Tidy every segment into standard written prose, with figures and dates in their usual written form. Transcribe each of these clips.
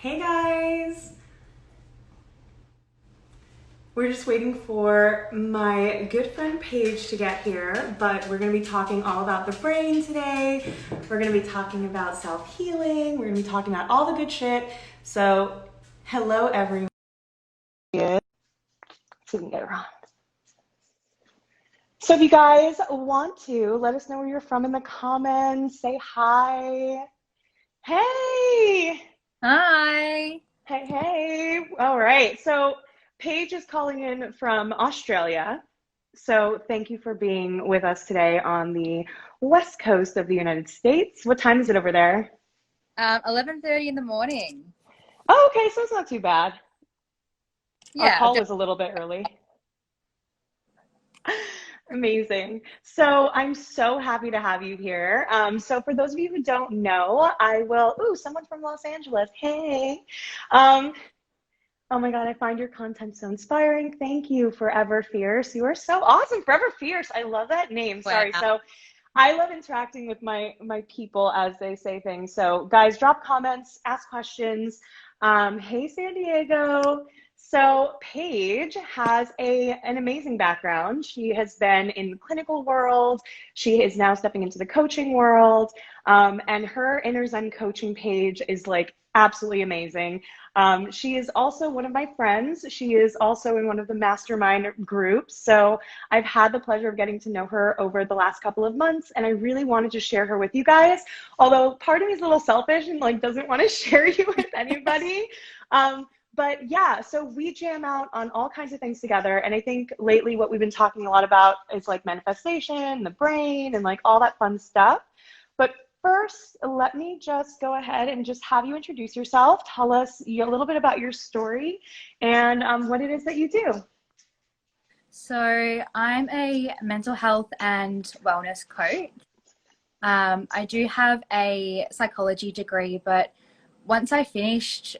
Hey guys! We're just waiting for my good friend Paige to get here, but we're going to be talking all about the brain today. We're going to be talking about self-healing. We're going to be talking about all the good shit. So, hello everyone. So we can get around. So if you guys want to, let us know where you're from in the comments. Say hi. Hey! Hi. Hey. All right. So Paige is calling in from Australia. So thank you for being with us today on the west coast of the United States. What time is it over there? 11:30 in the morning. Oh, okay. So it's not too bad. Our Yeah, call was a little bit early. Amazing. So I'm so happy to have you here. So for those of you who don't know, I will, someone from Los Angeles. Hey. Um, Oh my God, I find your content so inspiring. Thank you, Forever Fierce. You are so awesome. Forever Fierce. I love that name. Sorry. wow. So I love interacting with my people as they say things. So guys, drop comments, ask questions. Hey, San Diego. So Paige has an amazing background. She has been in the clinical world. She is now stepping into the coaching world. And her Inner Zen coaching page is like absolutely amazing. She is also one of my friends. She is also in one of the mastermind groups. So I've had the pleasure of getting to know her over the last couple of months, and I really wanted to share her with you guys. Although part of me is a little selfish and like doesn't want to share you with anybody. But yeah, so we jam out on all kinds of things together. And I think lately what we've been talking a lot about is like manifestation, the brain, and like all that fun stuff. But first, let me just go ahead and just have you introduce yourself. Tell us a little bit about your story and what it is that you do. So I'm a mental health and wellness coach. I do have a psychology degree, but once I finished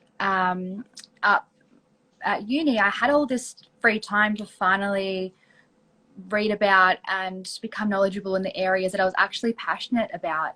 up at uni, I had all this free time to finally read about and become knowledgeable in the areas that I was actually passionate about.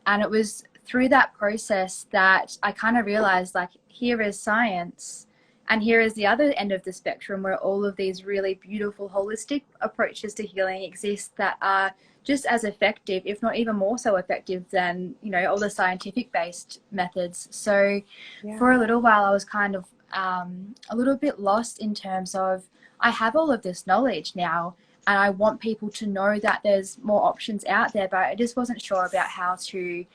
And it was through that process that I kind of realized, like, here is science, and here is the other end of the spectrum where all of these really beautiful holistic approaches to healing exist that are just as effective, if not even more so effective than, all the scientific based methods. So Yeah. for a little while, I was kind of a little bit lost in terms of, I have all of this knowledge now, and I want people to know that there's more options out there, but I just wasn't sure about how to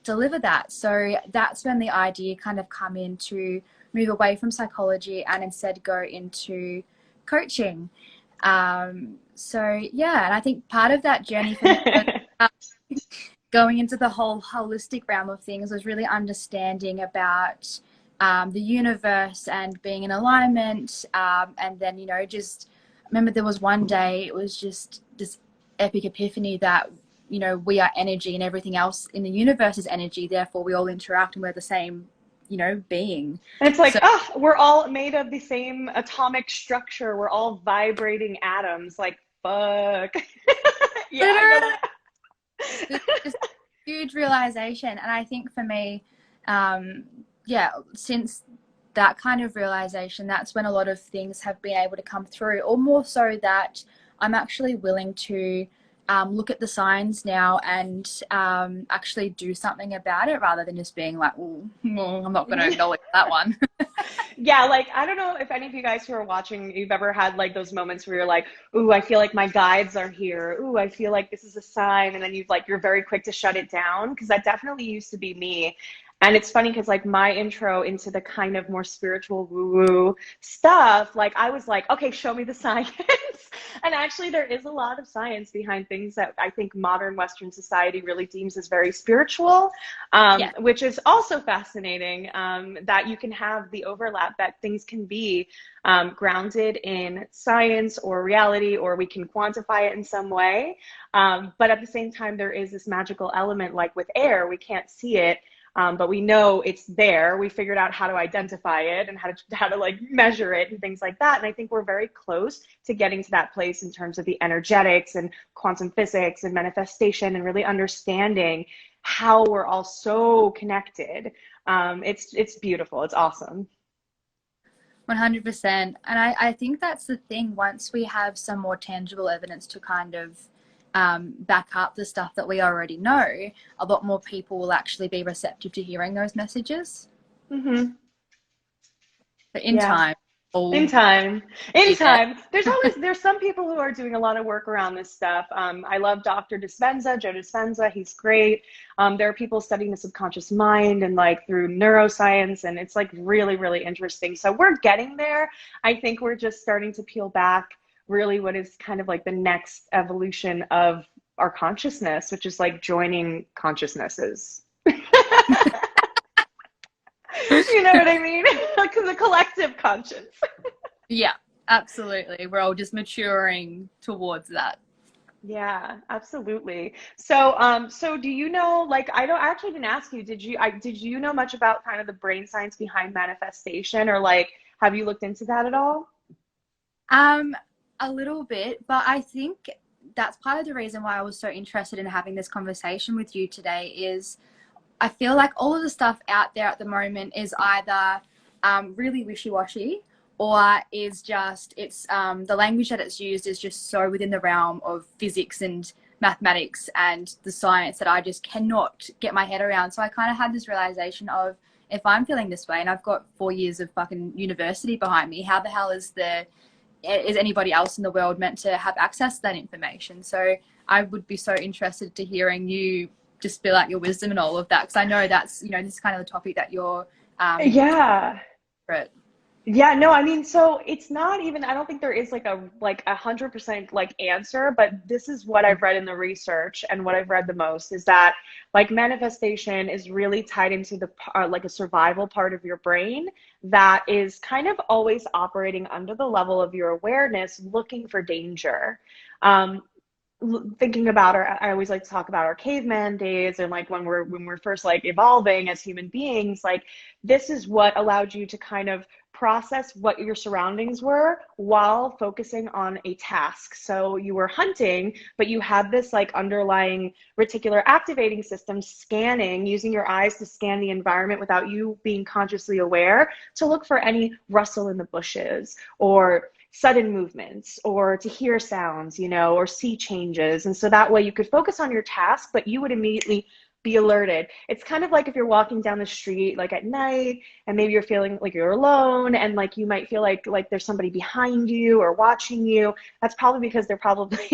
deliver that. So that's when the idea kind of come in to move away from psychology and instead go into coaching. So yeah, and I think part of that journey for me was going into the whole holistic realm of things was really understanding about the universe and being in alignment, and then just remember there was one day it was just this epic epiphany that we are energy and everything else in the universe is energy, therefore we all interact and we're the same being. And it's like, So we're all made of the same atomic structure. We're all vibrating atoms. Like, fuck. Yeah, I know that. it's just a huge realization, and I think for me, yeah, since that kind of realization, that's when a lot of things have been able to come through, or more so that I'm actually willing to look at the signs now and actually do something about it rather than just being like, oh, I'm not going to acknowledge that one. Yeah, like I don't know if any of you guys who are watching, you've ever had like those moments where you're like, ooh, I feel like my guides are here. Ooh, I feel like this is a sign. And then you're very quick to shut it down, because that definitely used to be me. And it's funny because like my intro into the kind of more spiritual woo-woo stuff, like I was like, okay, show me the science. And actually there is a lot of science behind things that I think modern Western society really deems as very spiritual, Yeah. which is also fascinating, that you can have the overlap, that things can be grounded in science or reality, or we can quantify it in some way. But at the same time, there is this magical element, like with air, we can't see it. But we know it's there. We figured out how to identify it and how to like measure it and things like that. And I think we're very close to getting to that place in terms of the energetics and quantum physics and manifestation, and really understanding how we're all so connected. It's beautiful. It's awesome. 100%. And I think that's the thing. Once we have some more tangible evidence to kind of back up the stuff that we already know, a lot more people will actually be receptive to hearing those messages. Mm-hmm. But in Yeah. time, In all time, in be there. time. There's some people who are doing a lot of work around this stuff. I love Dr. Dispenza, Joe Dispenza. He's great. There are people studying the subconscious mind and like through neuroscience, and it's like really, really interesting. So we're getting there. I think we're just starting to peel back really what is kind of like the next evolution of our consciousness, which is like joining consciousnesses. You know what I mean? Like the collective conscience. Yeah, absolutely. We're all just maturing towards that. Yeah, absolutely. So do you know, like, I actually didn't ask you, did you know much about kind of the brain science behind manifestation, or like, have you looked into that at all? Um, a little bit, but I think that's part of the reason why I was so interested in having this conversation with you today is I feel like all of the stuff out there at the moment is either really wishy-washy or is just the language that it's used is just so within the realm of physics and mathematics and the science that I just cannot get my head around. So I kind of had this realization of if I'm feeling this way and I've got 4 years of fucking university behind me, how the hell is anybody else in the world meant to have access to that information? So I would be so interested to hearing you just spill out your wisdom and all of that, because I know that's, you know, this is kind of the topic that you're Yeah. but Yeah, no, I mean, so it's not even, I don't think there is like a 100% like answer, but this is what I've read in the research and what I've read the most is that like manifestation is really tied into the like a survival part of your brain that is kind of always operating under the level of your awareness, looking for danger. Um, Thinking about I always like to talk about our caveman days and like when we're first like evolving as human beings, like this is what allowed you to kind of process what your surroundings were while focusing on a task. So you were hunting, but you had this like underlying reticular activating system scanning, using your eyes to scan the environment without you being consciously aware to look for any rustle in the bushes or sudden movements or to hear sounds, you know, or see changes. And so that way you could focus on your task, but you would immediately be alerted. It's kind of like if you're walking down the street like at night and maybe you're feeling like you're alone and like you might feel like there's somebody behind you or watching you. That's probably because there probably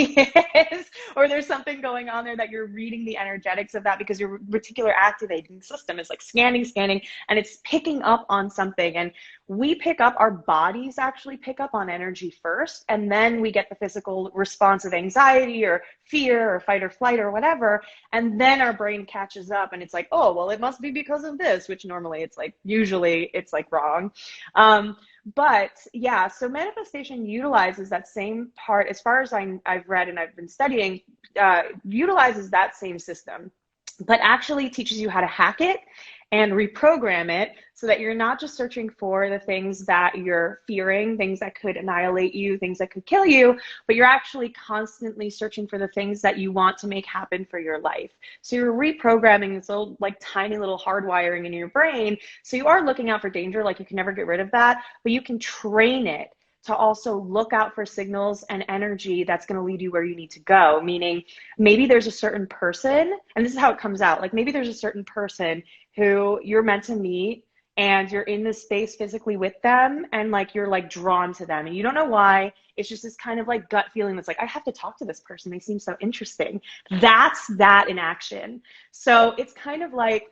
is, or there's something going on there that you're reading the energetics of that because your reticular activating system is like scanning, and it's picking up on something. And we pick up, our bodies actually pick up on energy first, and then we get the physical response of anxiety or fear or fight or flight or whatever, and then our brain catches up and it's like, oh, well, it must be because of this, which normally it's like, usually it's like wrong. But yeah, so manifestation utilizes that same part, as far as I've read and I've been studying, utilizes that same system, but actually teaches you how to hack it and reprogram it so that you're not just searching for the things that you're fearing, things that could annihilate you, things that could kill you, but you're actually constantly searching for the things that you want to make happen for your life. So you're reprogramming this little, like tiny little hardwiring in your brain. So you are looking out for danger, like you can never get rid of that, but you can train it to also look out for signals and energy that's going to lead you where you need to go. Meaning maybe there's a certain person, and this is how it comes out, like maybe there's a certain person who you're meant to meet and you're in this space physically with them and like you're like drawn to them and you don't know why. It's just this kind of like gut feeling that's like, I have to talk to this person, they seem so interesting. That's that in action. So it's kind of like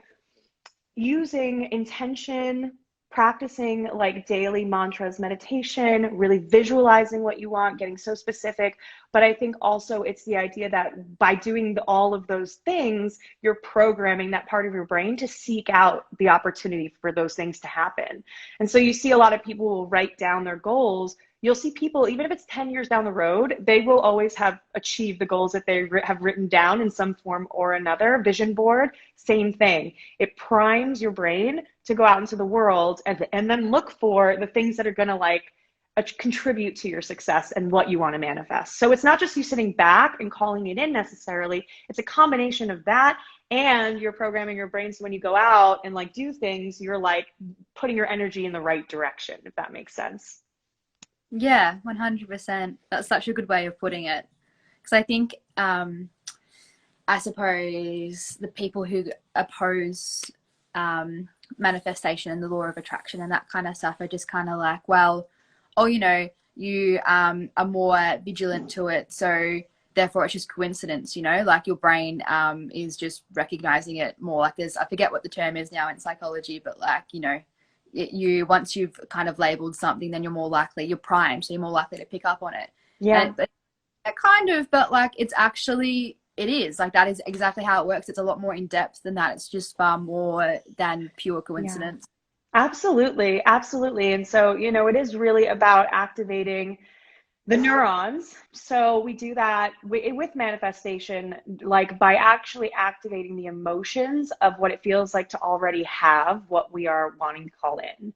using intention, practicing like daily mantras, meditation, really visualizing what you want, getting so specific. But I think also it's the idea that by doing all of those things, you're programming that part of your brain to seek out the opportunity for those things to happen. And so you see a lot of people will write down their goals. You'll see people, even if it's 10 years down the road, they will always have achieved the goals that they have written down in some form or another. Vision board, same thing. It primes your brain to go out into the world and then look for the things that are going to like contribute to your success and what you want to manifest. So it's not just you sitting back and calling it in necessarily. It's a combination of that and you're programming your brain so when you go out and like do things, you're like putting your energy in the right direction, if that makes sense. Yeah, 100%. That's such a good way of putting it. Because I think, I suppose the people who oppose manifestation and the law of attraction and that kind of stuff are just kind of like, well, oh, you know, you are more vigilant to it, so therefore it's just coincidence, you know, like your brain is just recognizing it more. Like there's, I forget what the term is now in psychology, but like, you know, you once you've kind of labeled something, then you're more likely, you're primed, so you're more likely to pick up on it. Yeah. And kind of, but like it's actually, it is like that is exactly how it works. It's a lot more in depth than that. It's just far more than pure coincidence. Yeah. Absolutely, absolutely. And so, you know, it is really about activating the neurons. So we do that with manifestation, like by actually activating the emotions of what it feels like to already have what we are wanting to call in.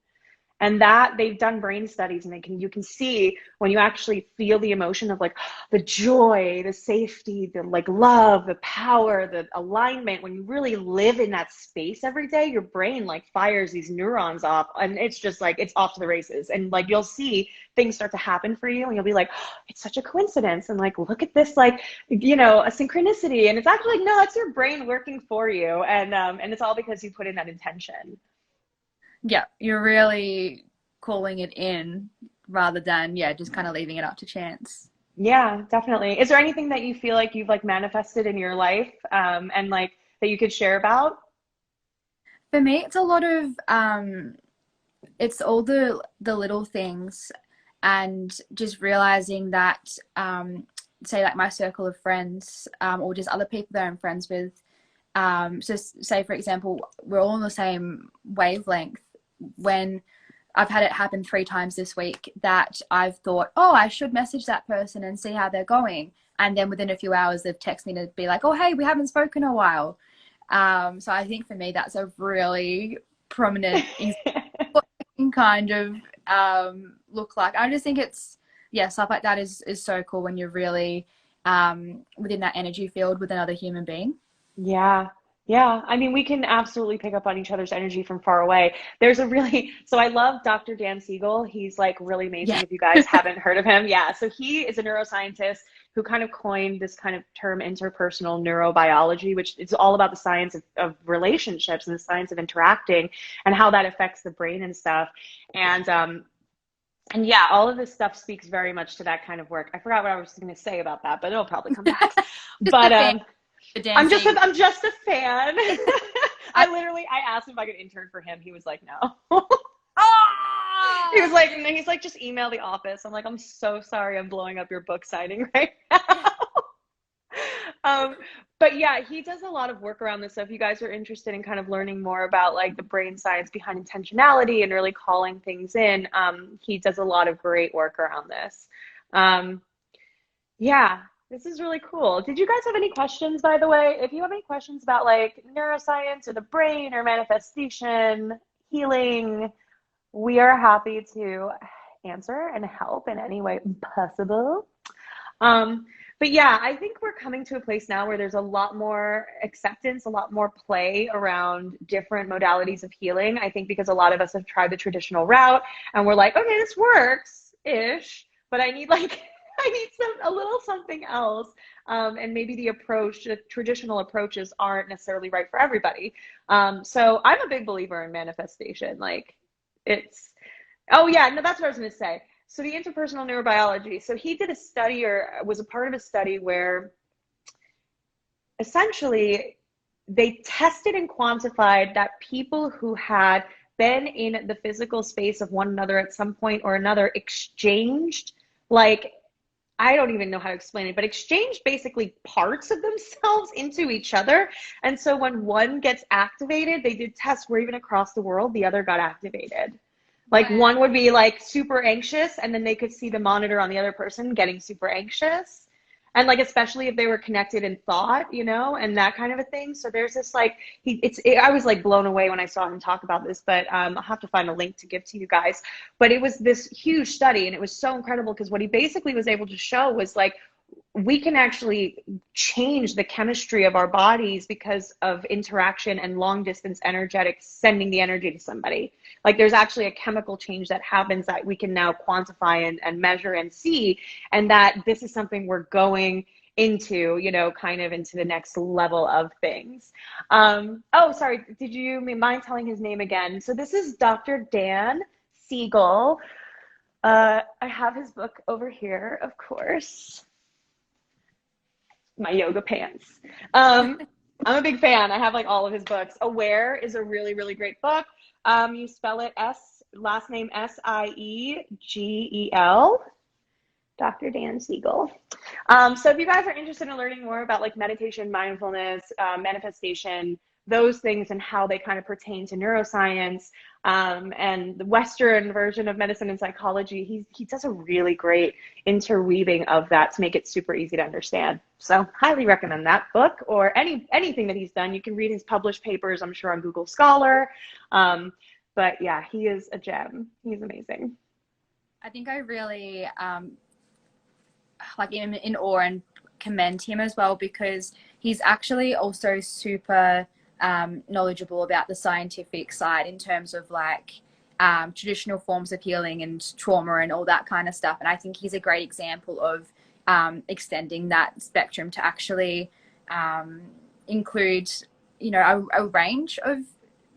And that they've done brain studies, and you can see when you actually feel the emotion of like the joy, the safety, the like love, the power, the alignment, when you really live in that space every day, your brain like fires these neurons off, and it's just like it's off to the races. And like you'll see things start to happen for you, and you'll be like, oh, it's such a coincidence, and like look at this, like, you know, a synchronicity. And it's actually like, no, it's your brain working for you, and it's all because you put in that intention. Yeah, you're really calling it in rather than, yeah, just kind of leaving it up to chance. Yeah, definitely. Is there anything that you feel like you've like manifested in your life, and like that you could share about? For me, it's a lot of it's all the little things, and just realizing that say like my circle of friends, or just other people that I'm friends with, so say for example we're all on the same wavelength. When I've had it happen 3 times this week that I've thought, oh, I should message that person and see how they're going, and then within a few hours they've texted me to be like, oh hey, we haven't spoken in a while. So I think for me that's a really prominent kind of look like. I just think it's, yeah, stuff like that is so cool when you're really within that energy field with another human being. Yeah. Yeah. I mean, we can absolutely pick up on each other's energy from far away. There's a really, so I love Dr. Dan Siegel. He's like really amazing Yeah. if you guys haven't heard of him. Yeah. So he is a neuroscientist who kind of coined this kind of term interpersonal neurobiology, which is all about the science of relationships and the science of interacting and how that affects the brain and stuff. And yeah, all of this stuff speaks very much to that kind of work. I forgot what I was going to say about that, but it'll probably come back. But I'm just a fan. I asked him if I could intern for him. He was like, no. Oh! He's like, just email the office. I'm like, I'm so sorry, I'm blowing up your book signing right now. But yeah, he does a lot of work around this. So if you guys are interested in kind of learning more about like the brain science behind intentionality and really calling things in, he does a lot of great work around this. Yeah, this is really cool. Did you guys have any questions, by the way? If you have any questions about like neuroscience or the brain or manifestation, healing, we are happy to answer and help in any way possible. But yeah, I think we're coming to a place now where there's a lot more acceptance, a lot more play around different modalities of healing. I think because a lot of us have tried the traditional route and we're like, okay, this works-ish, but I need like, I need a little something else. And maybe the traditional approaches aren't necessarily right for everybody. So I'm a big believer in manifestation. Like oh yeah, no, that's what I was going to say. So the interpersonal neurobiology. So he did a study, or was a part of a study, where essentially they tested and quantified that people who had been in the physical space of one another at some point or another exchanged, like, I don't even know how to explain it, but exchanged basically parts of themselves into each other. And so when one gets activated, they did tests where even across the world, the other got activated. Like one would be like super anxious, and then they could see the monitor on the other person getting super anxious. And like, especially if they were connected in thought, you know, and that kind of a thing. So there's this like, I was like blown away when I saw him talk about this, but I'll have to find a link to give to you guys. But it was this huge study, and it was so incredible because what he basically was able to show was like, we can actually change the chemistry of our bodies because of interaction and long distance energetics sending the energy to somebody. Like there's actually a chemical change that happens that we can now quantify and measure and see, and that this is something we're going into, you know, kind of into the next level of things. Oh, sorry, did you mind telling his name again? So this is Dr. Dan Siegel. I have his book over here, of course. My yoga pants. I'm a big fan. I have like all of his books. Aware is a really, really great book. You spell it last name Siegel. Dr. Dan Siegel. So if you guys are interested in learning more about like meditation, mindfulness, manifestation, those things and how they kind of pertain to neuroscience, and the Western version of medicine and psychology, he does a really great interweaving of that to make it super easy to understand. So highly recommend that book or anything that he's done. You can read his published papers, I'm sure, on Google Scholar. But yeah, he is a gem. He's amazing. I think I really like in awe and commend him as well, because he's actually also super knowledgeable about the scientific side in terms of like traditional forms of healing and trauma and all that kind of stuff. And I think he's a great example of extending that spectrum to actually include, you know, a range of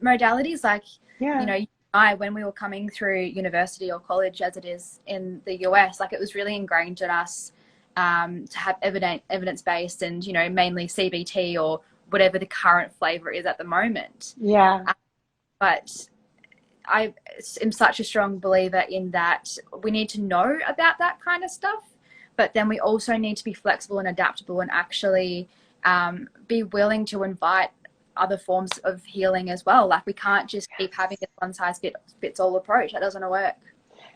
modalities. Like, Yeah. you know, when we were coming through university or college, as it is in the US, like it was really ingrained in us to have evidence-based and, you know, mainly CBT or whatever the current flavor is at the moment. Yeah. But I am such a strong believer in that we need to know about that kind of stuff, but then we also need to be flexible and adaptable and actually be willing to invite other forms of healing as well. Like we can't just keep having this one size fits all approach. That doesn't work.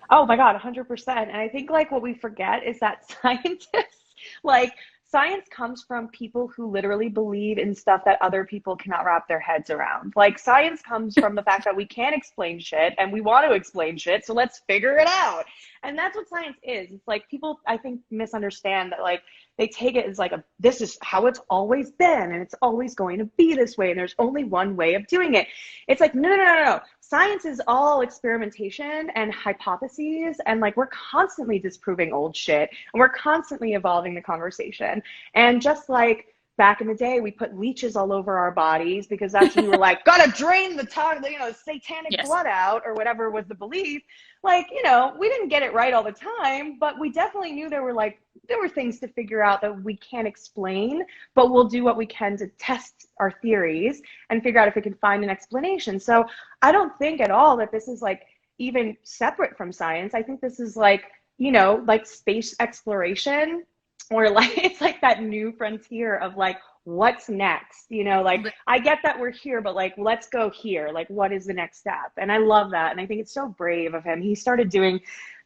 Oh my God, 100%. And I think like what we forget is that scientists, like science comes from people who literally believe in stuff that other people cannot wrap their heads around. Like science comes from the fact that we can't explain shit and we want to explain shit, so let's figure it out. And that's what science is. It's like people, I think, misunderstand that like they take it as like this is how it's always been and it's always going to be this way and there's only one way of doing it. It's like, no. Science is all experimentation and hypotheses, and like we're constantly disproving old shit and we're constantly evolving the conversation. And just like back in the day, we put leeches all over our bodies because that's we were like, gotta drain the satanic Yes. blood out or whatever was the belief. Like, you know, we didn't get it right all the time, but we definitely knew there were things to figure out that we can't explain, but we'll do what we can to test our theories and figure out if we can find an explanation. So I don't think at all that this is like even separate from science. I think this is like, you know, like space exploration, or like it's like that new frontier of like what's next, you know, like I get that we're here, but like let's go here, like what is the next step? And I love that, and I think it's so brave of him.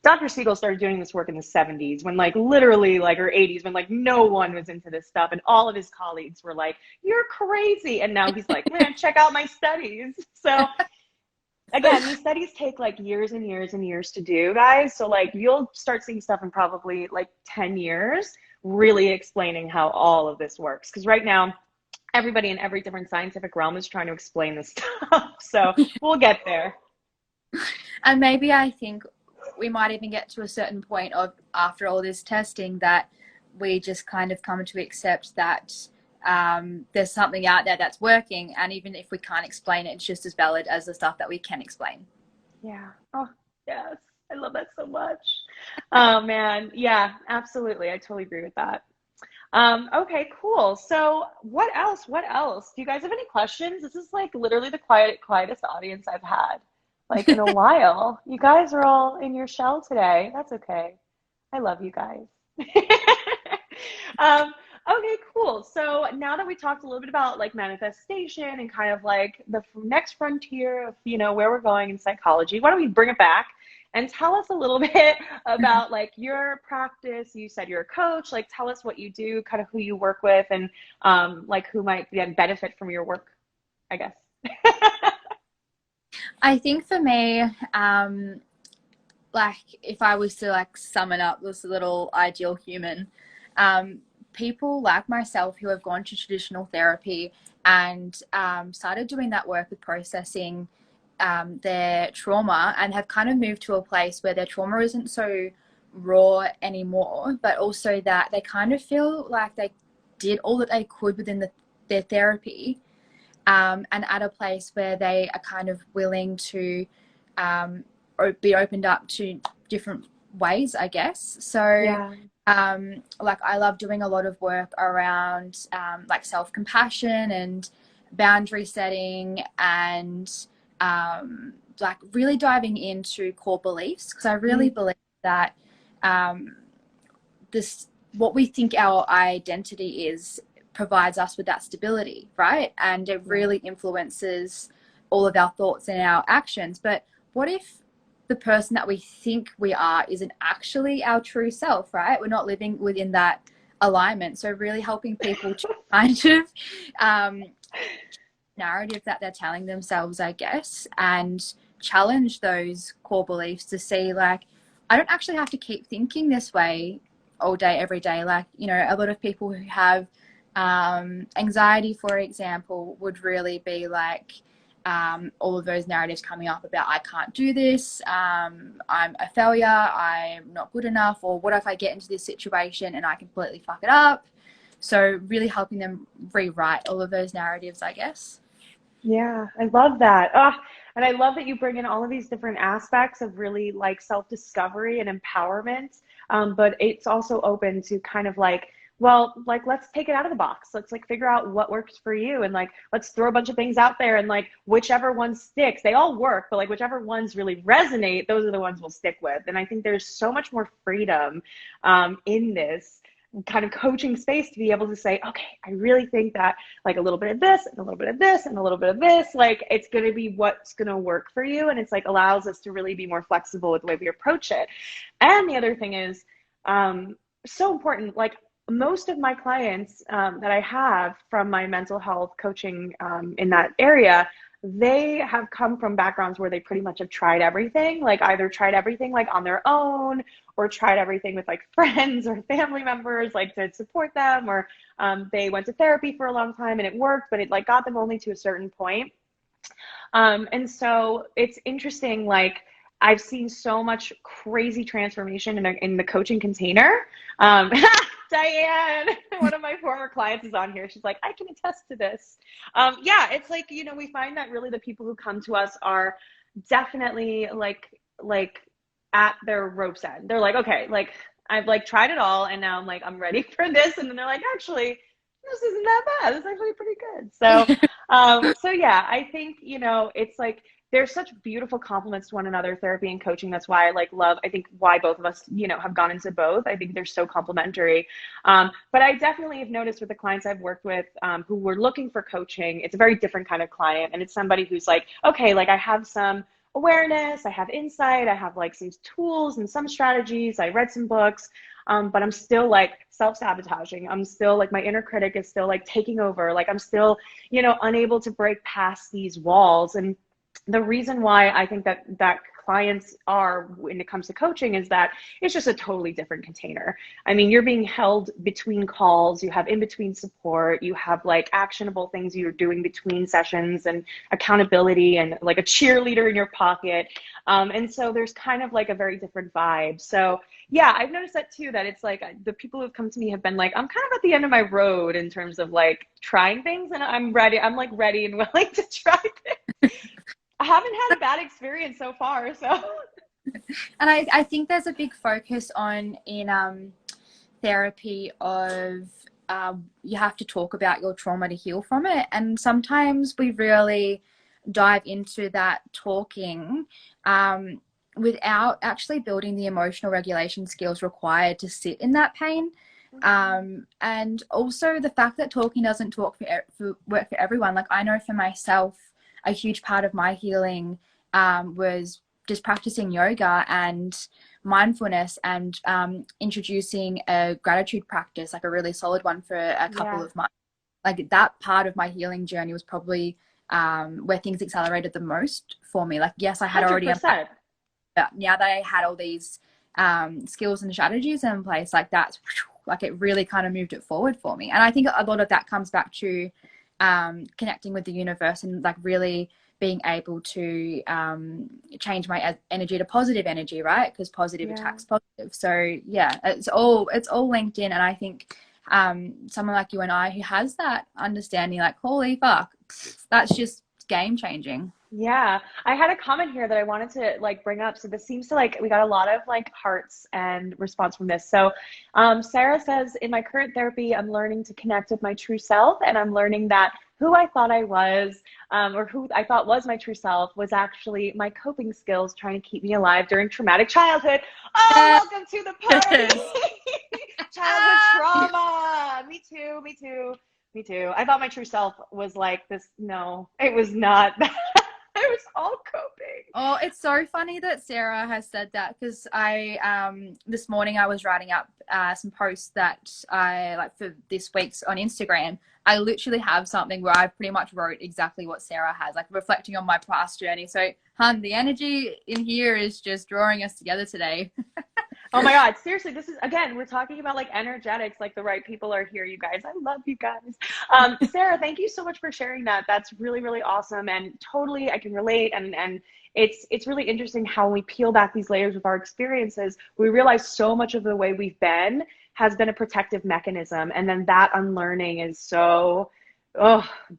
Dr. Siegel started doing this work in the 70s when like literally like or 80s when like no one was into this stuff, and all of his colleagues were like, you're crazy. And now he's like, man, check out my studies. So again, these studies take like years and years and years to do, guys. So like you'll start seeing stuff in probably like 10 years really explaining how all of this works. Because right now, everybody in every different scientific realm is trying to explain this stuff. So we'll get there. And maybe I think we might even get to a certain point of after all this testing that we just kind of come to accept that there's something out there that's working, and even if we can't explain it, it's just as valid as the stuff that we can explain. Yeah. Oh, yes. I love that so much. Oh man. Yeah, absolutely. I totally agree with that. Okay, cool. So what else? Do you guys have any questions? This is like literally the quietest audience I've had like in a while. You guys are all in your shell today. That's okay. I love you guys. Okay, cool. So now that we talked a little bit about like manifestation and kind of like the next frontier of, you know, where we're going in psychology, why don't we bring it back and tell us a little bit about like your practice. You said you're a coach, like tell us what you do, kind of who you work with, and like who might benefit from your work, I guess. I think for me, like if I was to like summon up this little ideal human, People like myself who have gone to traditional therapy and started doing that work with processing their trauma, and have kind of moved to a place where their trauma isn't so raw anymore, but also that they kind of feel like they did all that they could within their therapy, and at a place where they are kind of willing to be opened up to different ways, I guess. So Yeah. like I love doing a lot of work around like self-compassion and boundary setting, and like really diving into core beliefs, because I really believe that this, what we think our identity is, provides us with that stability, right? And it really influences all of our thoughts and our actions. But what if the person that we think we are isn't actually our true self, right? We're not living within that alignment. So really helping people to kind of narrative that they're telling themselves, I guess, and challenge those core beliefs to see, like, I don't actually have to keep thinking this way all day, every day. Like, you know, a lot of people who have anxiety, for example, would really be like, all of those narratives coming up about, I can't do this, I'm a failure, I'm not good enough, or what if I get into this situation and I completely fuck it up? So really helping them rewrite all of those narratives, I guess. Yeah, I love that. Oh, and I love that you bring in all of these different aspects of really like self-discovery and empowerment. But it's also open to kind of like, well, like let's take it out of the box. Let's like figure out what works for you, and like let's throw a bunch of things out there, and like whichever one sticks, they all work, but like whichever ones really resonate, those are the ones we'll stick with. And I think there's so much more freedom in this kind of coaching space to be able to say, okay, I really think that like a little bit of this and a little bit of this and a little bit of this, like it's going to be what's going to work for you. And it's like allows us to really be more flexible with the way we approach it. And the other thing is so important, like most of my clients that I have from my mental health coaching in that area, they have come from backgrounds where they pretty much have tried everything, like either tried everything like on their own, or tried everything with like friends or family members like to support them, or they went to therapy for a long time and it worked, but it like got them only to a certain point. And so it's interesting, like I've seen so much crazy transformation in the coaching container. Diane, one of my former clients, is on here. She's like, I can attest to this. Yeah, it's like, you know, we find that really the people who come to us are definitely like at their rope's end. They're like, okay, like I've like tried it all, and now I'm like, I'm ready for this. And then they're like, actually, this isn't that bad. It's actually pretty good. So yeah, I think, you know, it's like there's such beautiful complements to one another, therapy and coaching. That's why I like love, I think why both of us, you know, have gone into both. I think they're so complementary. But I definitely have noticed with the clients I've worked with who were looking for coaching, it's a very different kind of client. And it's somebody who's like, okay, like I have some awareness, I have insight, I have like some tools and some strategies, I read some books, but I'm still like self-sabotaging. I'm still like, my inner critic is still like taking over. Like I'm still, you know, unable to break past these walls. And the reason why I think that clients are, when it comes to coaching, is that it's just a totally different container. I mean, you're being held between calls, you have in between support, you have like actionable things you're doing between sessions, and accountability, and like a cheerleader in your pocket. And so there's kind of like a very different vibe. So yeah, I've noticed that too, that it's like the people who've come to me have been like, I'm kind of at the end of my road in terms of like trying things, and I'm ready. I'm like ready and willing to try things. I haven't had a bad experience so far, so. And I think there's a big focus on in therapy of you have to talk about your trauma to heal from it. And sometimes we really dive into that talking without actually building the emotional regulation skills required to sit in that pain. And also the fact that talking doesn't work for everyone. Like I know for myself, a huge part of my healing was just practicing yoga and mindfulness, and introducing a gratitude practice, like a really solid one for a couple of months. Like that part of my healing journey was probably where things accelerated the most for me. Like, yes, I had 100%. already, but now that I had all these skills and strategies in place, like that's Like it really kind of moved it forward for me. And I think a lot of that comes back to connecting with the universe and like really being able to change my energy to positive energy, right? Because positive attracts positive. So yeah, it's all linked in. And I think someone like you and I who has that understanding, like, holy fuck, that's just game changing. Yeah, I had a comment here that I wanted to like bring up. So this seems to like we got a lot of like hearts and response from this. So Sarah says, in my current therapy, I'm learning to connect with my true self, and I'm learning that who I thought I was, or who I thought was my true self, was actually my coping skills trying to keep me alive during traumatic childhood. Oh, welcome to the party. Childhood trauma. Me too, me too, me too. I thought my true self was like this. No, it was not. It was all coping. Oh, it's so funny that Sarah has said that, because I this morning I was writing up some posts that I like for this week's on Instagram. I literally have something where I pretty much wrote exactly what Sarah has, like reflecting on my past journey. So, hun, the energy in here is just drawing us together today. Oh my God, seriously, this is, again, we're talking about like energetics, like the right people are here, you guys. I love you guys. Sarah, thank you so much for sharing that. That's really, really awesome. And totally, I can relate. And it's really interesting how we peel back these layers of our experiences, we realize so much of the way we've been has been a protective mechanism. And then that unlearning is so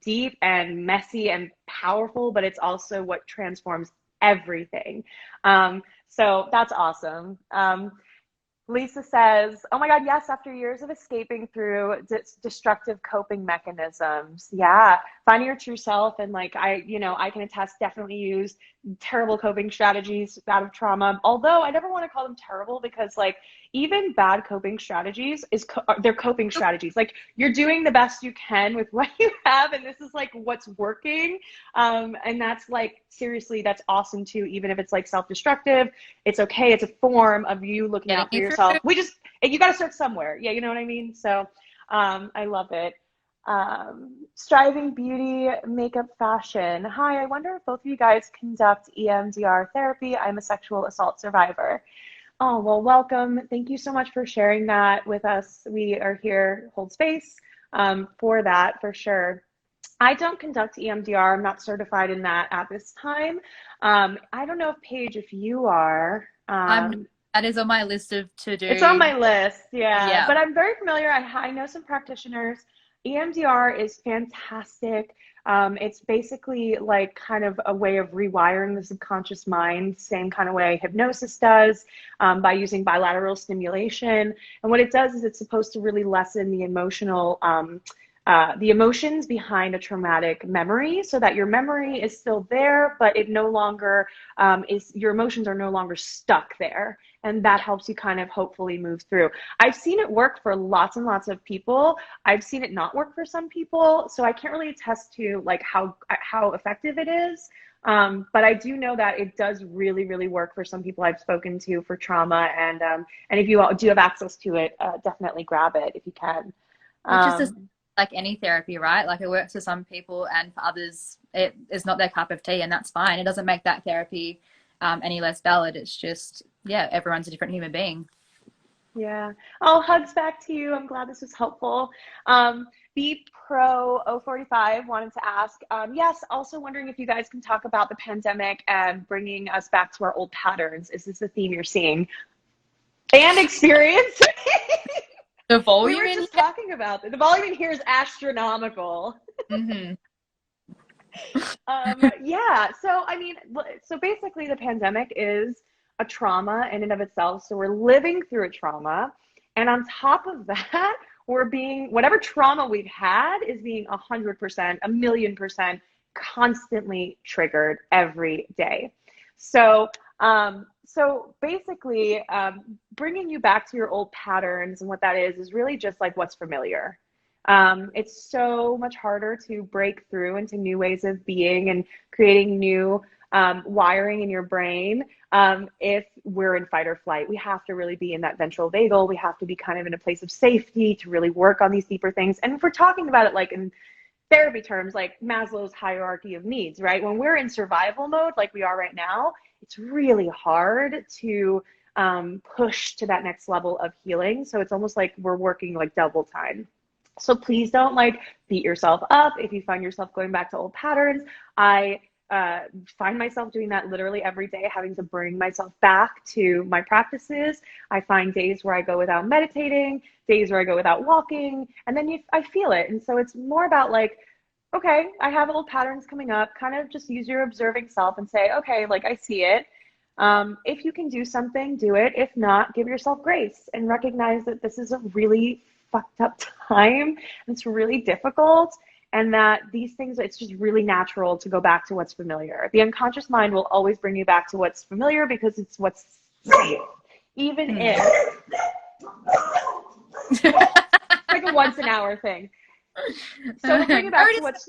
deep and messy and powerful, but it's also what transforms everything. So that's awesome. Lisa says, oh my God, yes, after years of escaping through destructive coping mechanisms. Yeah, finding your true self. And like, I can attest, definitely use terrible coping strategies out of trauma. Although I never want to call them terrible, because like even bad coping strategies they're coping strategies. Like you're doing the best you can with what you have. And this is like what's working. And that's like, seriously, that's awesome too. Even if it's like self-destructive, it's okay. It's a form of you looking out for yourself. You got to start somewhere. Yeah. You know what I mean? So, I love it. Striving beauty, makeup, fashion. Hi, I wonder if both of you guys conduct EMDR therapy. I'm a sexual assault survivor. Oh, well, welcome. Thank you so much for sharing that with us. We are here, hold space for that, for sure. I don't conduct EMDR. I'm not certified in that at this time. I don't know if Paige, if you are. That is on my list of to do. It's on my list, yeah. But I'm very familiar. I know some practitioners. EMDR is fantastic. It's basically like kind of a way of rewiring the subconscious mind, same kind of way hypnosis does, by using bilateral stimulation. And what it does is it's supposed to really lessen the emotions behind a traumatic memory, so that your memory is still there, but it no longer your emotions are no longer stuck there. And that helps you kind of hopefully move through. I've seen it work for lots and lots of people. I've seen it not work for some people. So I can't really attest to like how effective it is. But I do know that it does really, really work for some people I've spoken to for trauma. And if you all do have access to it, definitely grab it if you can. Which is like any therapy, right? Like it works for some people, and for others it is not their cup of tea, and that's fine. It doesn't make that therapy any less valid. It's just, yeah, everyone's a different human being. Yeah. Oh, hugs back to you. I'm glad this was helpful. B Pro 045 wanted to ask, yes, also wondering if you guys can talk about the pandemic and bringing us back to our old patterns. Is this a theme you're seeing and experience? The volume we were just talking about it. The volume in here is astronomical. Mm-hmm. Yeah. So, I mean, so basically the pandemic is a trauma in and of itself. So we're living through a trauma. And on top of that, whatever trauma we've had is being 100%, 1,000,000% constantly triggered every day. So, basically, bringing you back to your old patterns, and what that is really just like what's familiar. It's so much harder to break through into new ways of being and creating new wiring in your brain if we're in fight or flight. We have to really be in that ventral vagal. We have to be kind of in a place of safety to really work on these deeper things. And if we're talking about it like in therapy terms, like Maslow's hierarchy of needs, right? When we're in survival mode, like we are right now, it's really hard to push to that next level of healing. So it's almost like we're working like double time. So please don't like beat yourself up if you find yourself going back to old patterns. I find myself doing that literally every day, having to bring myself back to my practices. I find days where I go without meditating, days where I go without walking, and then I feel it. And so it's more about like, okay, I have old patterns coming up, kind of just use your observing self and say, okay, like I see it. If you can do something, do it. If not, give yourself grace and recognize that this is a really fucked up time. It's really difficult, and that these things, it's just really natural to go back to what's familiar. The unconscious mind will always bring you back to what's familiar because it's what's safe. Even if it's like a once an hour thing. So it'll bring you back to what's,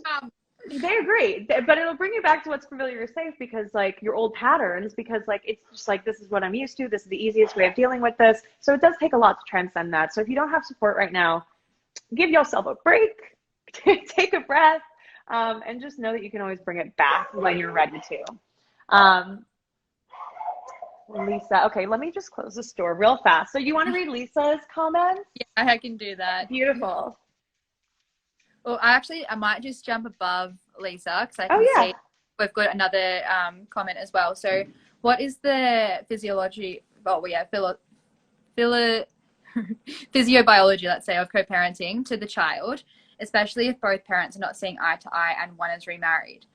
they agree, but it'll bring you back to what's familiar or safe because like your old patterns, because like it's just like, this is what I'm used to, this is the easiest way of dealing with this. So it does take a lot to transcend that. So if you don't have support right now, give yourself a break, take a breath, and just know that you can always bring it back when you're ready to. Lisa, okay, let me just close this door real fast. So you want to read Lisa's comments? Yeah, I can do that. Beautiful. Well, I might just jump above Lisa because I can see we've got another comment as well. So what is the physiology, physiobiology, let's say, of co-parenting to the child, especially if both parents are not seeing eye to eye and one is remarried?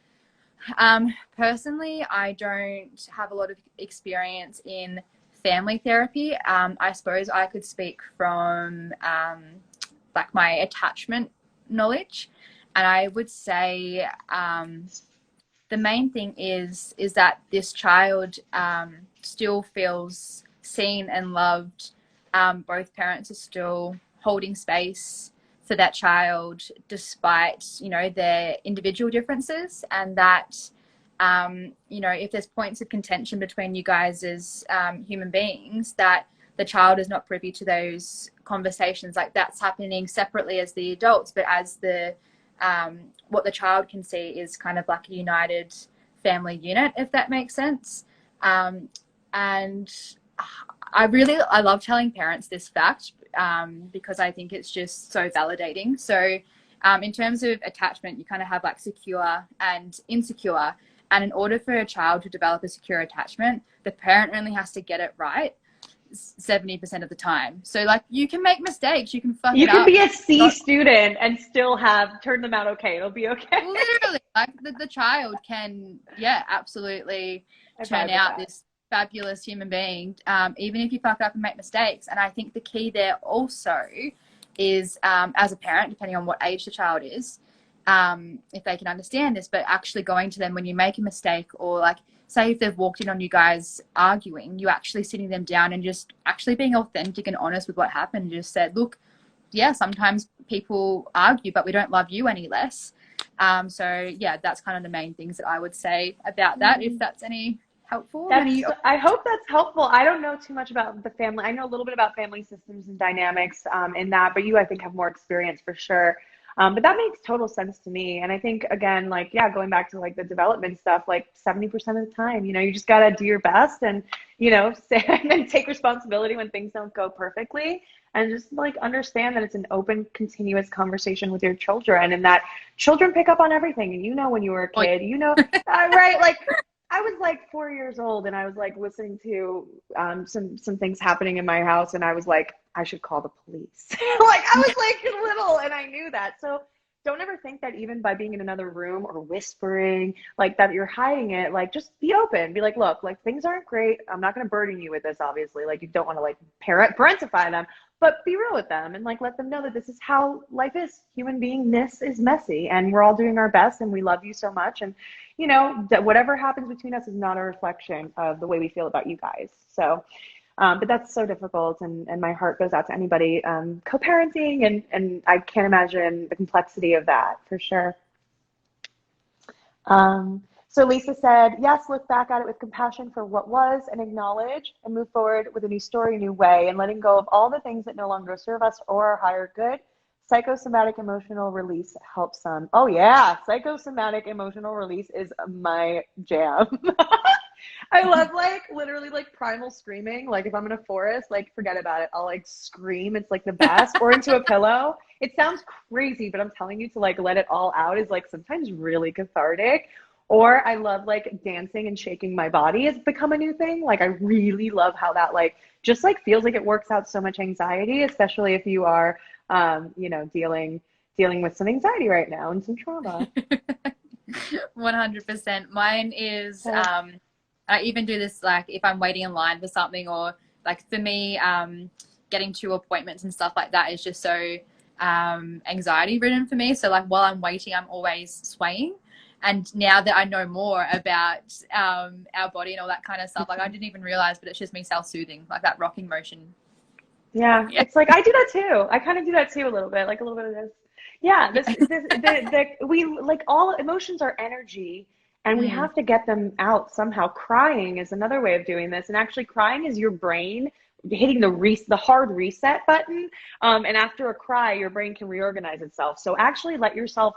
Personally, I don't have a lot of experience in family therapy. I suppose I could speak from like my attachment knowledge, and I would say the main thing is that this child still feels seen and loved. Both parents are still holding space for that child despite, you know, their individual differences, and that you know, if there's points of contention between you guys as human beings, that the child is not privy to those conversations. Like that's happening separately as the adults, but as the what the child can see is kind of like a united family unit, if that makes sense. And I love telling parents this fact because I think it's just so validating. So in terms of attachment, you kind of have like secure and insecure. And in order for a child to develop a secure attachment, the parent only has to get it right 70% of the time. So like you can make mistakes, you can fuck it up. You can be a C student and still turn them out okay. It'll be okay. Literally, like the child can, absolutely turn out this fabulous human being, even if you fuck up and make mistakes. And I think the key there also is, as a parent, depending on what age the child is, if they can understand this, but actually going to them when you make a mistake, or like say if they've walked in on you guys arguing, you actually sitting them down and just actually being authentic and honest with what happened. Just said, look, sometimes people argue, but we don't love you any less. So that's kind of the main things that I would say about that, if that's any helpful. I hope that's helpful. I don't know too much about the family. I know a little bit about family systems and dynamics in that, but you, I think, have more experience for sure. But that makes total sense to me. And I think, again, like, going back to like the development stuff, like 70% of the time, you know, you just got to do your best and, you know, say, and then take responsibility when things don't go perfectly, and just like understand that it's an open, continuous conversation with your children, and that children pick up on everything. And, you know, when you were a kid, you know, right? Like I was like 4 years old and I was like listening to some things happening in my house, and I was like, I should call the police. Like I was like little and I knew that. So don't ever think that even by being in another room or whispering like that you're hiding it. Like just be open. Be like, look, like things aren't great. I'm not going to burden you with this, obviously. Like you don't want to like parentify them, but be real with them and like let them know that this is how life is. Human beingness is messy, and we're all doing our best, and we love you so much. And you know that whatever happens between us is not a reflection of the way we feel about you guys. So but that's so difficult, and my heart goes out to anybody co-parenting, and I can't imagine the complexity of that for sure. So Lisa said, yes, look back at it with compassion for what was and acknowledge and move forward with a new story, a new way, and letting go of all the things that no longer serve us or our higher good. Psychosomatic emotional release helps some. Oh yeah, psychosomatic emotional release is my jam. I love like literally like primal screaming. Like if I'm in a forest, like forget about it. I'll like scream. It's like the best. Or into a pillow. It sounds crazy, but I'm telling you to like let it all out is like sometimes really cathartic. Or I love like dancing and shaking my body has become a new thing. Like I really love how that like just like feels like it works out so much anxiety, especially if you are you know, dealing with some anxiety right now and some trauma. 100%. Mine is, I even do this like if I'm waiting in line for something, or like for me, getting to appointments and stuff like that is just so anxiety ridden for me. So like while I'm waiting, I'm always swaying. And now that I know more about our body and all that kind of stuff, like I didn't even realize, but it's just me self-soothing, like that rocking motion. Yeah, it's like I do that too. I kind of do that too a little bit, like a little bit of this. Yeah, we like all emotions are energy and we Mm. have to get them out somehow. Crying is another way of doing this. And actually crying is your brain hitting the hard reset button. And after a cry, your brain can reorganize itself. So actually let yourself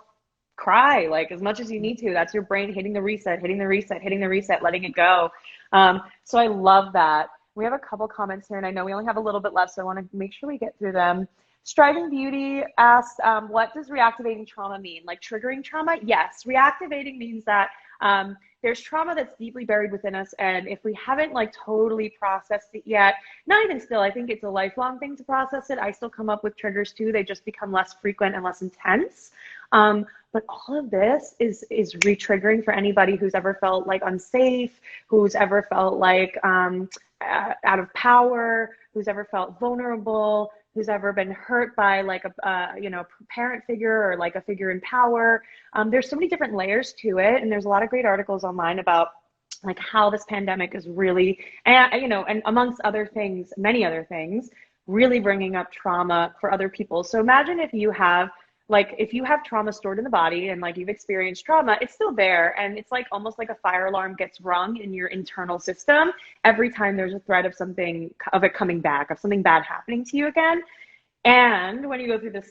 cry like as much as you need to. That's your brain hitting the reset, hitting the reset, hitting the reset, letting it go. So I love that. We have a couple comments here, and I know we only have a little bit left, so I want to make sure we get through them. Striving Beauty asked, what does reactivating trauma mean? Like triggering trauma? Yes, reactivating means that there's trauma that's deeply buried within us, and if we haven't like totally processed it yet, not even still, I think it's a lifelong thing to process it. I still come up with triggers too. They just become less frequent and less intense. But all of this is re-triggering for anybody who's ever felt like unsafe, who's ever felt like out of power, who's ever felt vulnerable, who's ever been hurt by like a you know, parent figure or like a figure in power. There's so many different layers to it, and there's a lot of great articles online about like how this pandemic is really, and you know, and amongst other things, many other things, really bringing up trauma for other people. So imagine if you have trauma stored in the body and like you've experienced trauma, it's still there. And it's like almost like a fire alarm gets rung in your internal system every time there's a threat of something, of it coming back, of something bad happening to you again. And when you go through the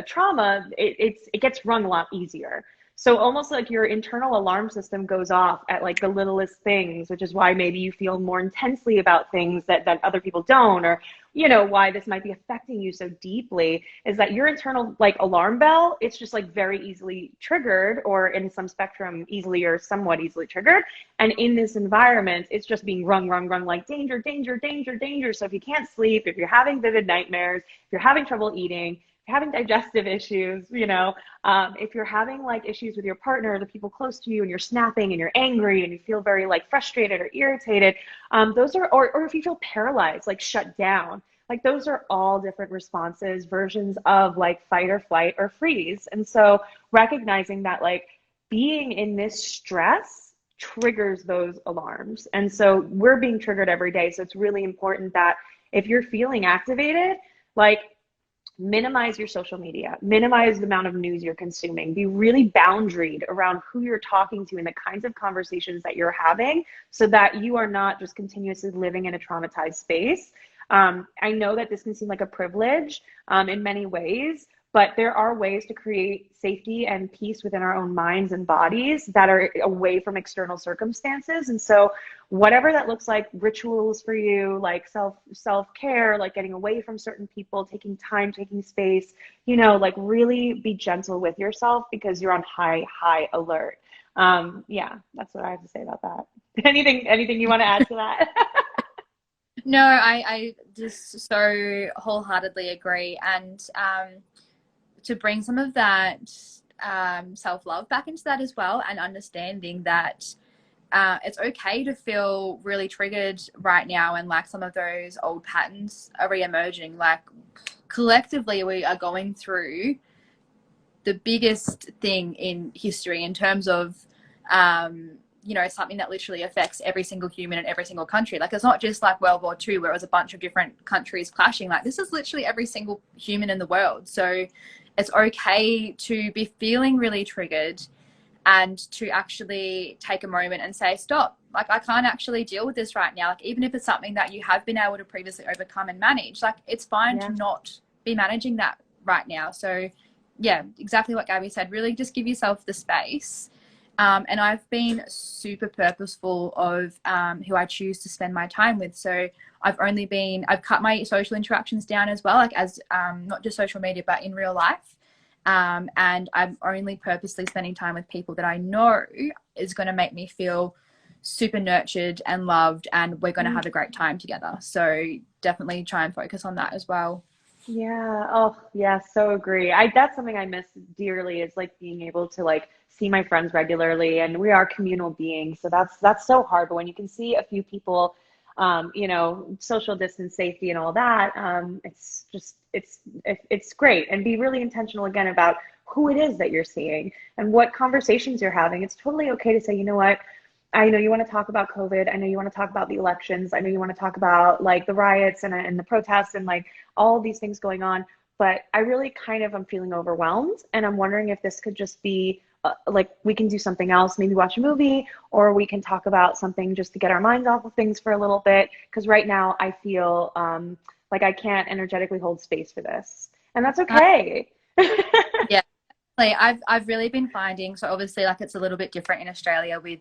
trauma, it gets rung a lot easier. So almost like your internal alarm system goes off at like the littlest things, which is why maybe you feel more intensely about things that other people don't, or, you know, why this might be affecting you so deeply is that your internal like alarm bell, it's just like very easily triggered, or in some spectrum, easily or somewhat easily triggered. And in this environment, it's just being rung like danger, danger, danger, danger. So if you can't sleep, if you're having vivid nightmares, if you're having trouble eating, having digestive issues, you know, if you're having like issues with your partner, the people close to you, and you're snapping and you're angry and you feel very like frustrated or irritated, those are, or if you feel paralyzed, like shut down, like those are all different responses, versions of like fight or flight or freeze. And so recognizing that like being in this stress triggers those alarms. And so we're being triggered every day. So it's really important that if you're feeling activated, like minimize your social media, minimize the amount of news you're consuming, be really boundaried around who you're talking to and the kinds of conversations that you're having so that you are not just continuously living in a traumatized space. I know that this can seem like a privilege in many ways, but there are ways to create safety and peace within our own minds and bodies that are away from external circumstances. And so whatever that looks like, rituals for you, like self-care, like getting away from certain people, taking time, taking space, you know, like really be gentle with yourself because you're on high alert. Yeah, that's what I have to say about that. Anything you want to add to that? No, I just so wholeheartedly agree. And to bring some of that self-love back into that as well, and understanding that it's okay to feel really triggered right now, and like some of those old patterns are re-emerging. Like collectively we are going through the biggest thing in history in terms of you know, something that literally affects every single human in every single country. Like it's not just like World War II where it was a bunch of different countries clashing. Like this is literally every single human in the world. So it's okay to be feeling really triggered and to actually take a moment and say, stop, like I can't actually deal with this right now. Like even if it's something that you have been able to previously overcome and manage, like it's fine to not be managing that right now. So yeah, exactly what Gabby said, really just give yourself the space And I've been super purposeful of who I choose to spend my time with. So I've cut my social interactions down as well, like as not just social media, but in real life. And I'm only purposely spending time with people that I know is going to make me feel super nurtured and loved, and we're going to have a great time together. So definitely try and focus on that as well. Yeah. Oh, yeah. So agree. That's something I miss dearly is like being able to like see my friends regularly, and we are communal beings. So that's so hard. But when you can see a few people, you know, social distance safety and all that, it's just, it's great. And be really intentional again about who it is that you're seeing and what conversations you're having. It's totally okay to say, you know what? I know you want to talk about COVID. I know you want to talk about the elections. I know you want to talk about like the riots and the protests and like all of these things going on. But I really kind of am feeling overwhelmed. And I'm wondering if this could just be like we can do something else, maybe watch a movie, or we can talk about something just to get our minds off of things for a little bit. Because right now I feel like I can't energetically hold space for this. And that's okay. Yeah. I've really been finding, so obviously like it's a little bit different in Australia with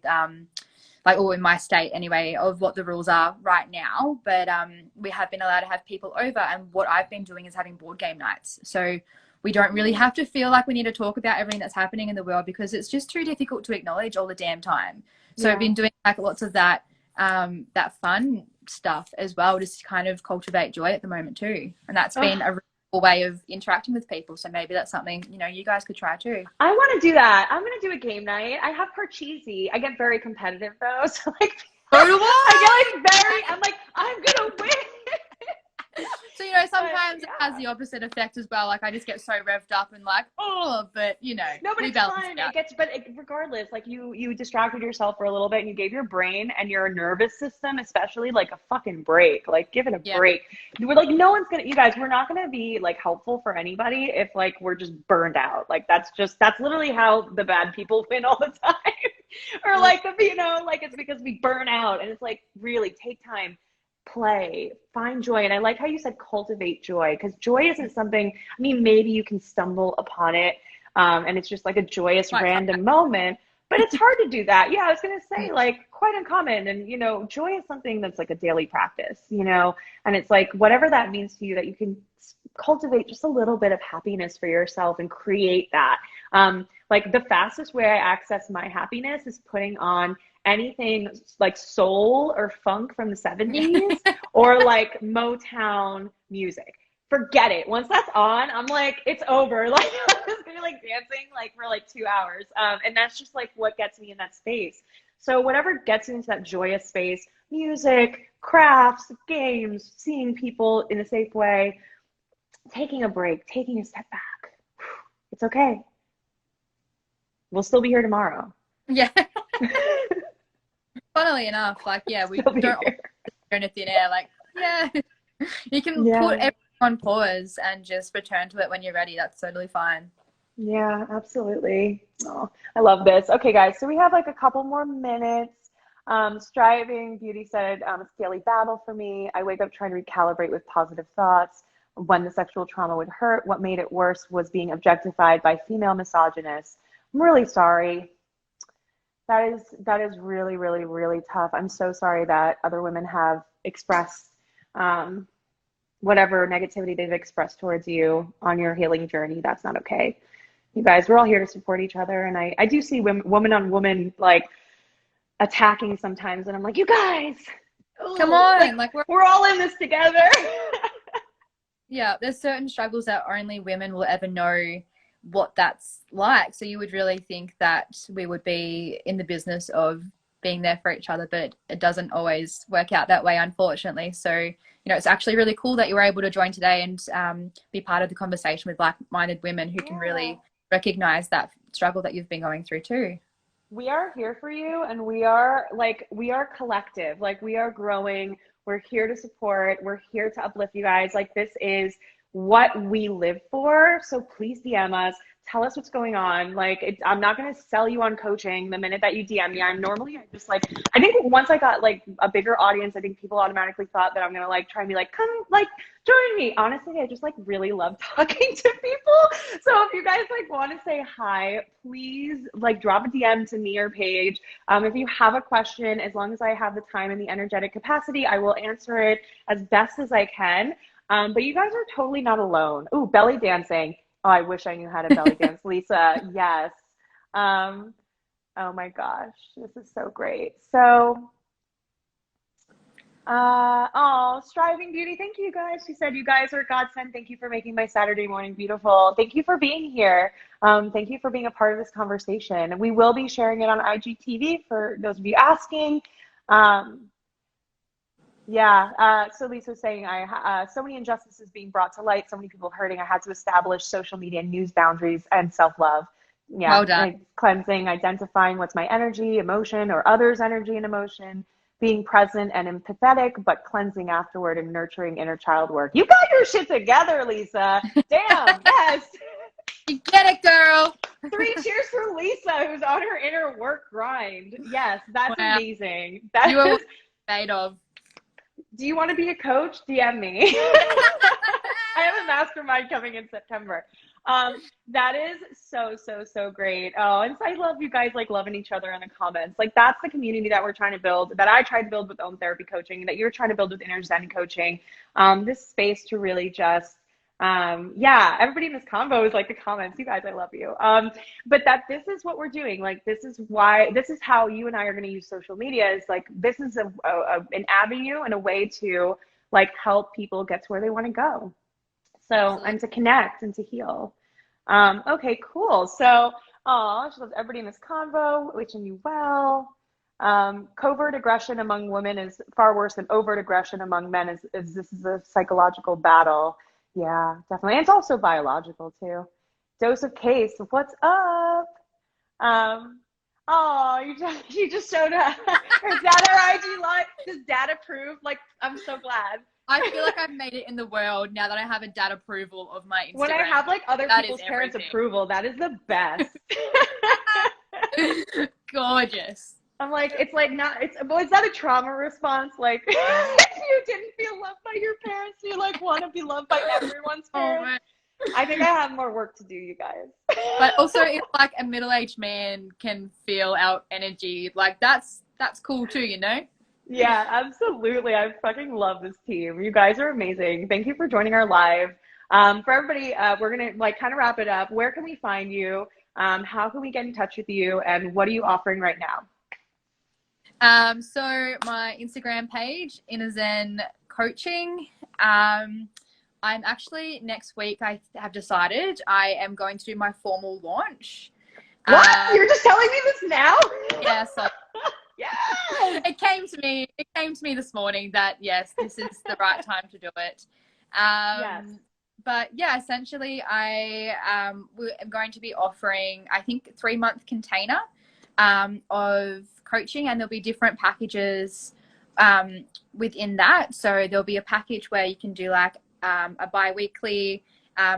like, or in my state anyway, of what the rules are right now, but we have been allowed to have people over, and what I've been doing is having board game nights. So we don't really have to feel like we need to talk about everything that's happening in the world, because it's just too difficult to acknowledge all the damn time. So I've been doing like lots of that that fun stuff as well, just to kind of cultivate joy at the moment too, and that's been a way of interacting with people. So maybe that's something, you know, you guys could try too. I want to do that. I'm going to do a game night. I have Parcheesi. I get very competitive though. So like, So do I get like I'm like, I'm going to win. So, you know, sometimes it has the opposite effect as well. Like I just get so revved up and like, oh, but you know, no, but it's fun. It gets, but regardless, like you distracted yourself for a little bit, and you gave your brain and your nervous system, especially, like a fucking break. Like give it a break. We're like, no one's gonna, you guys, we're not gonna be like helpful for anybody if like we're just burned out. Like that's literally how the bad people win all the time, or like you know, like it's because we burn out, and it's like really take time. Play, find joy. And I like how you said cultivate joy, because joy isn't something, I mean, maybe you can stumble upon it and it's just like a joyous random moment, but it's hard to do that. Yeah, I was going to say like quite uncommon. And, you know, joy is something that's like a daily practice, you know, and it's like whatever that means to you, that you can cultivate just a little bit of happiness for yourself and create that. Like the fastest way I access my happiness is putting on anything like soul or funk from the 70s or like Motown music. Forget it. Once that's on, I'm like, it's over. Like I'm just gonna be like dancing like for like 2 hours. And that's just like what gets me in that space. So whatever gets you into that joyous space, music, crafts, games, seeing people in a safe way, taking a break, taking a step back. It's okay. We'll still be here tomorrow. Yeah. Funnily enough, like, yeah, we don't go into thin air. Like, yeah, you can put everything on pause and just return to it when you're ready. That's totally fine. Yeah, absolutely. Oh, I love this. Okay, guys, so we have like a couple more minutes. Striving, Beauty said, it's a daily battle for me. I wake up trying to recalibrate with positive thoughts. When the sexual trauma would hurt, what made it worse was being objectified by female misogynists. I'm really sorry. That is really, really, really tough. I'm so sorry that other women have expressed whatever negativity they've expressed towards you on your healing journey. That's not okay. You guys, we're all here to support each other. And I do see woman on woman like attacking sometimes. And I'm like, you guys, come on. Like we're all in this together. Yeah, there's certain struggles that only women will ever know what that's like. So you would really think that we would be in the business of being there for each other, but it doesn't always work out that way, unfortunately. So, you know, it's actually really cool that you were able to join today and be part of the conversation with like-minded women who can really recognize that struggle that you've been going through too. We are here for you, and we are collective, like we are growing. We're here to support. We're here to uplift you guys. Like this is what we live for. So please DM us. Tell us what's going on. Like, I'm not going to sell you on coaching the minute that you DM me. I just like, I think once I got like a bigger audience, I think people automatically thought that I'm going to like try and be like, come like join me. Honestly, I just like really love talking to people. So if you guys like want to say hi, please like drop a DM to me or Paige. If you have a question, as long as I have the time and the energetic capacity, I will answer it as best as I can. But you guys are totally not alone. Ooh, belly dancing. Oh, I wish I knew how to belly dance, Lisa. Yes. Oh my gosh, this is so great. So, Striving Beauty, thank you guys. She said, you guys are a godsend. Thank you for making my Saturday morning beautiful. Thank you for being here. Thank you for being a part of this conversation. We will be sharing it on IGTV for those of you asking. So Lisa was saying, so many injustices being brought to light, so many people hurting. I had to establish social media news boundaries and self-love. Yeah, Well done. like cleansing, identifying what's my energy, emotion, or others' energy and emotion, being present and empathetic, but cleansing afterward and nurturing inner child work. You got your shit together, Lisa. Damn, yes. You get it, girl. 3 cheers for Lisa, who's on her inner work grind. Yes, that's amazing. You are made of. Do you want to be a coach? DM me. I have a mastermind coming in September. That is so great. Oh, and so I love you guys like loving each other in the comments. Like that's the community that we're trying to build, that I tried to build with Own Therapy Coaching, that you're trying to build with Inner Zen Coaching. This space to really just everybody in this convo is like the comments. You guys, I love you. But that this is what we're doing. Like, this is how you and I are going to use social media, is like, this is an avenue and a way to like help people get to where they want to go. So, and to connect and to heal. Okay, cool. So, she loves everybody in this convo, wishing you well. Covert aggression among women is far worse than overt aggression among men, is this is a psychological battle. Yeah, definitely. And it's also biological too. Dose of Case, what's up? You just showed up. Is that our IG live? Does dad approve? Like, I'm so glad. I feel like I've made it in the world now that I have a dad approval of my Instagram. When I have like other people's parents' approval, that is the best. Gorgeous. I'm like, it's like not, is that a trauma response? Like, if you didn't feel loved by your parents, you like want to be loved by everyone's parents. I think I have more work to do, you guys. But also, if like a middle-aged man can feel our energy, like that's cool too, you know? Yeah, absolutely. I fucking love this team. You guys are amazing. Thank you for joining our live. For everybody, we're gonna like kind of wrap it up. Where can we find you? How can we get in touch with you? And what are you offering right now? So my Instagram page, Inner Zen Coaching. I'm actually, next week I have decided I am going to do my formal launch. What? You're just telling me this now? Yeah, so yeah. It came to me this morning that yes, this is the right time to do it. Yes. But yeah, essentially I am going to be offering, I think, 3-month container of coaching, and there'll be different packages within that. So there'll be a package where you can do like a bi-weekly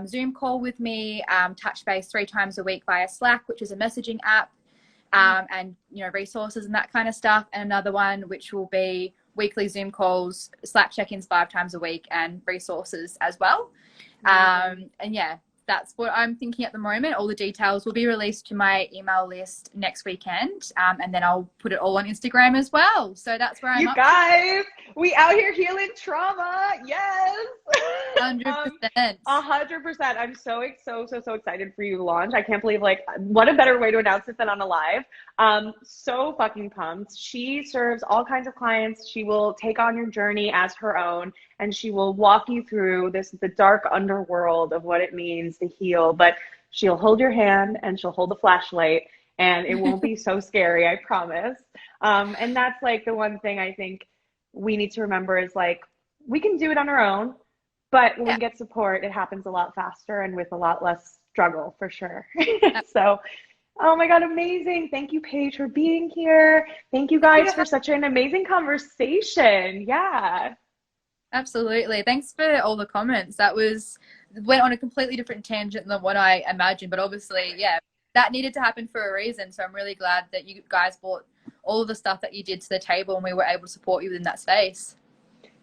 Zoom call with me, touch base 3 times a week via Slack, which is a messaging app, and resources and that kind of stuff. And another one which will be weekly Zoom calls, Slack check-ins 5 times a week, and resources as well. And yeah, that's what I'm thinking at the moment. All the details will be released to my email list next weekend, and then I'll put it all on Instagram as well. So that's where I'm You guys, we out here healing trauma. Yes. 100%. 100%. I'm so excited for you to launch. I can't believe, like, what a better way to announce it than on a live. So fucking pumped. She serves all kinds of clients. She will take on your journey as her own, and she will walk you through the dark underworld of what it means to heal. But she'll hold your hand and she'll hold the flashlight, and it won't be so scary, I promise. And that's like the one thing I think we need to remember is, like, we can do it on our own, but when we get support, it happens a lot faster and with a lot less struggle, for sure. So, oh my God, amazing. Thank you, Paige, for being here. Thank you guys for such an amazing conversation. Yeah. Absolutely. Thanks for all the comments. That went on a completely different tangent than what I imagined, but obviously, yeah, that needed to happen for a reason. So I'm really glad that you guys brought all of the stuff that you did to the table and we were able to support you within that space.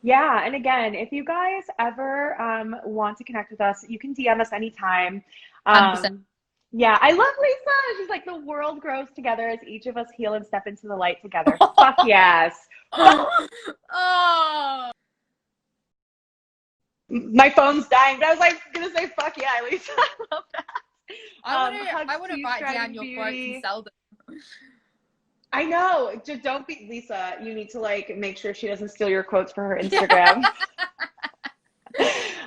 Yeah, and again, if you guys ever want to connect with us, you can DM us anytime. 100%. Yeah, I love Lisa. She's like, the world grows together as each of us heal and step into the light together. Fuck yes. Fuck. Oh, My phone's dying, but I was like gonna say fuck yeah, Lisa. I love that. I Hugs want to to you, write down Striving your quotes and Beauty. sell them. I know. Just don't be Lisa. You need to like make sure she doesn't steal your quotes for her Yeah. Instagram.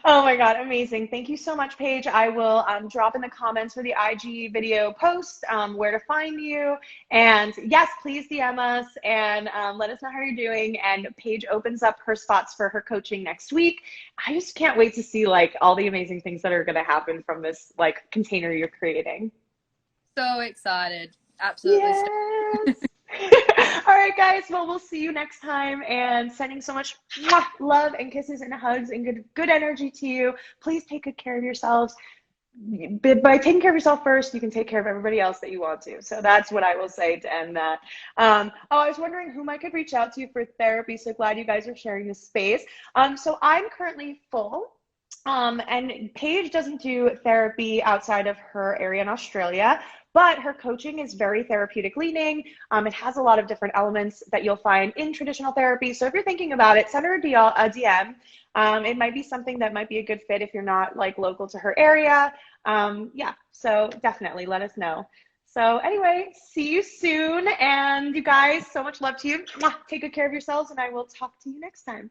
Oh my God, amazing. Thank you so much, Paige. I will drop in the comments for the IG video post where to find you. And yes, please DM us and let us know how you're doing. And Paige opens up her spots for her coaching next week. I just can't wait to see like all the amazing things that are going to happen from this like container you're creating. So excited. Absolutely. Yes. All right, guys. Well, we'll see you next time. And sending so much love and kisses and hugs and good energy to you. Please take good care of yourselves. By taking care of yourself first, you can take care of everybody else that you want to. So that's what I will say to end that. Oh, I was wondering whom I could reach out to for therapy. So glad you guys are sharing this space. So I'm currently full. And Paige doesn't do therapy outside of her area in Australia, but her coaching is very therapeutic leaning. It has a lot of different elements that you'll find in traditional therapy. So if you're thinking about it, send her a DM. It might be something that might be a good fit if you're not like local to her area. Yeah, so definitely let us know. So anyway, see you soon. And you guys, so much love to you. Take good care of yourselves, and I will talk to you next time.